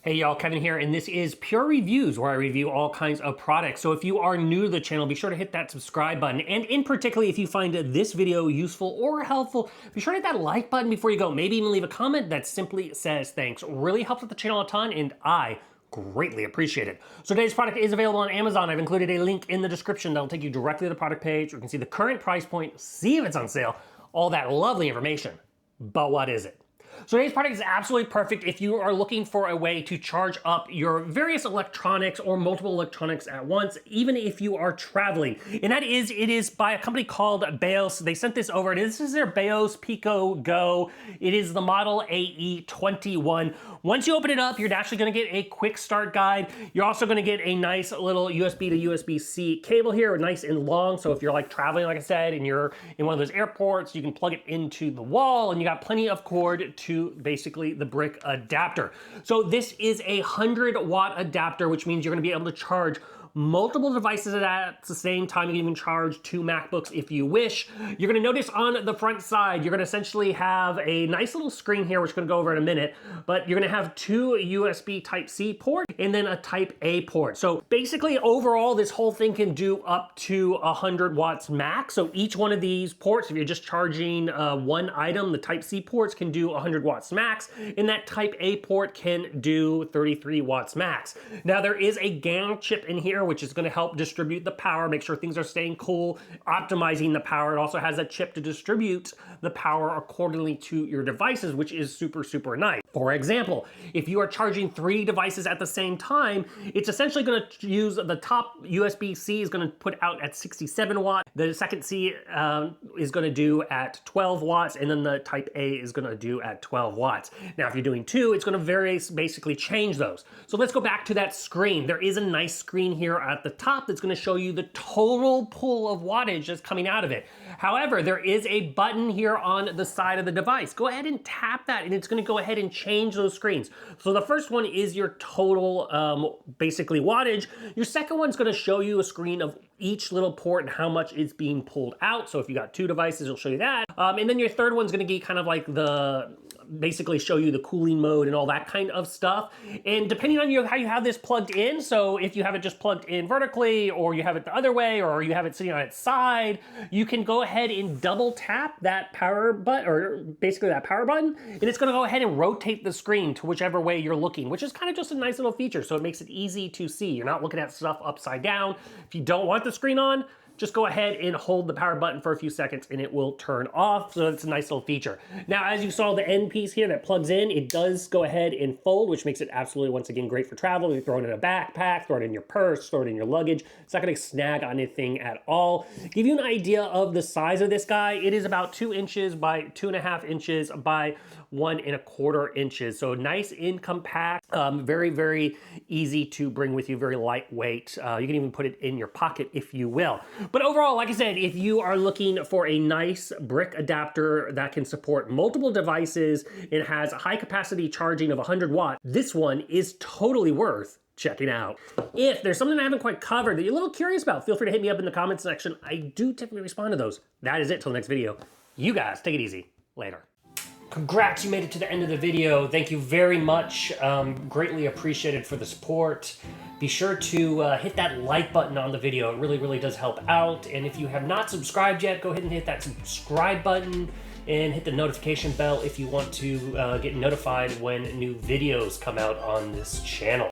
Hey y'all, Kevin here, and this is Pure Reviews, where I review all kinds of products. So if you are new to the channel, be sure to hit that subscribe button. And in particular, if you find this video useful or helpful, be sure to hit that like button before you go. Maybe even leave a comment that simply says thanks. Really helps with the channel a ton, and I greatly appreciate it. So today's product is available on Amazon. I've included a link in the description that'll take you directly to the product page. You can see the current price point, see if it's on sale, all that lovely information. But what is it? So today's product is absolutely perfect if you are looking for a way to charge up your various electronics or multiple electronics at once, even if you are traveling. And that is, it is by a company called Baseus. They sent this over, and this is their Baseus Picogo. It is the model AE21. Once you open it up, you're actually gonna get a quick start guide. You're also gonna get a nice little USB to USB-C cable here, nice and long. So if you're like traveling, like I said, and you're in one of those airports, you can plug it into the wall, and you got plenty of cord to basically the brick adapter. So this is a 100-watt adapter, which means you're gonna be able to charge multiple devices at the same time. You can even charge 2 MacBooks if you wish. You're gonna notice on the front side, you're gonna essentially have a nice little screen here, which we're gonna go over in a minute, but you're gonna have 2 USB Type-C ports and then a Type-A port. So basically, overall, this whole thing can do up to 100 watts max. So each one of these ports, if you're just charging one item, the Type-C ports can do 100 watts max, and that Type-A port can do 33 watts max. Now, there is a GaN chip in here, which is going to help distribute the power, make sure things are staying cool, optimizing the power. It also has a chip to distribute the power accordingly to your devices, which is super, super nice. For example, if you are charging 3 devices at the same time, it's essentially going to use the top USB-C is going to put out at 67 watts. The second C is going to do at 12 watts, and then the Type-A is going to do at 12 watts. Now, if you're doing 2, it's going to basically change those. So let's go back to that screen. There is a nice screen here at the top that's going to show you the total pull of wattage that's coming out of it. However, there is a button here on the side of the device. Go ahead and tap that, and it's going to go ahead and change those screens. So the first one is your total basically wattage. Your second one's going to show you a screen of each little port and how much is being pulled out. So if you got 2 devices, it'll show you that. And then your third one's going to be kind of like basically show you the cooling mode and all that kind of stuff. And depending on how you have this plugged in, so if you have it just plugged in vertically, or you have it the other way, or you have it sitting on its side, you can go ahead and double tap that power button, or basically that power button, and it's gonna go ahead and rotate the screen to whichever way you're looking, which is kind of just a nice little feature. So it makes it easy to see. You're not looking at stuff upside down. If you don't want the screen on, just go ahead and hold the power button for a few seconds and it will turn off. So it's a nice little feature. Now, as you saw the end piece here that plugs in, it does go ahead and fold, which makes it absolutely, once again, great for travel. You throw it in a backpack, throw it in your purse, throw it in your luggage. It's not gonna snag on anything at all. Give you an idea of the size of this guy. It is about 2 inches by 2.5 inches by 1.25 inches. So nice and compact, very, very easy to bring with you, very lightweight. You can even put it in your pocket if you will. But overall, like I said, if you are looking for a nice brick adapter that can support multiple devices and has a high capacity charging of 100 watts, this one is totally worth checking out. If there's something I haven't quite covered that you're a little curious about, feel free to hit me up in the comments section. I do typically respond to those. That is it till the next video. You guys, take it easy. Later. Congrats, you made it to the end of the video. Thank you very much. Greatly appreciated for the support. Be sure to hit that like button on the video. It really, really does help out. And if you have not subscribed yet, go ahead and hit that subscribe button and hit the notification bell if you want to get notified when new videos come out on this channel.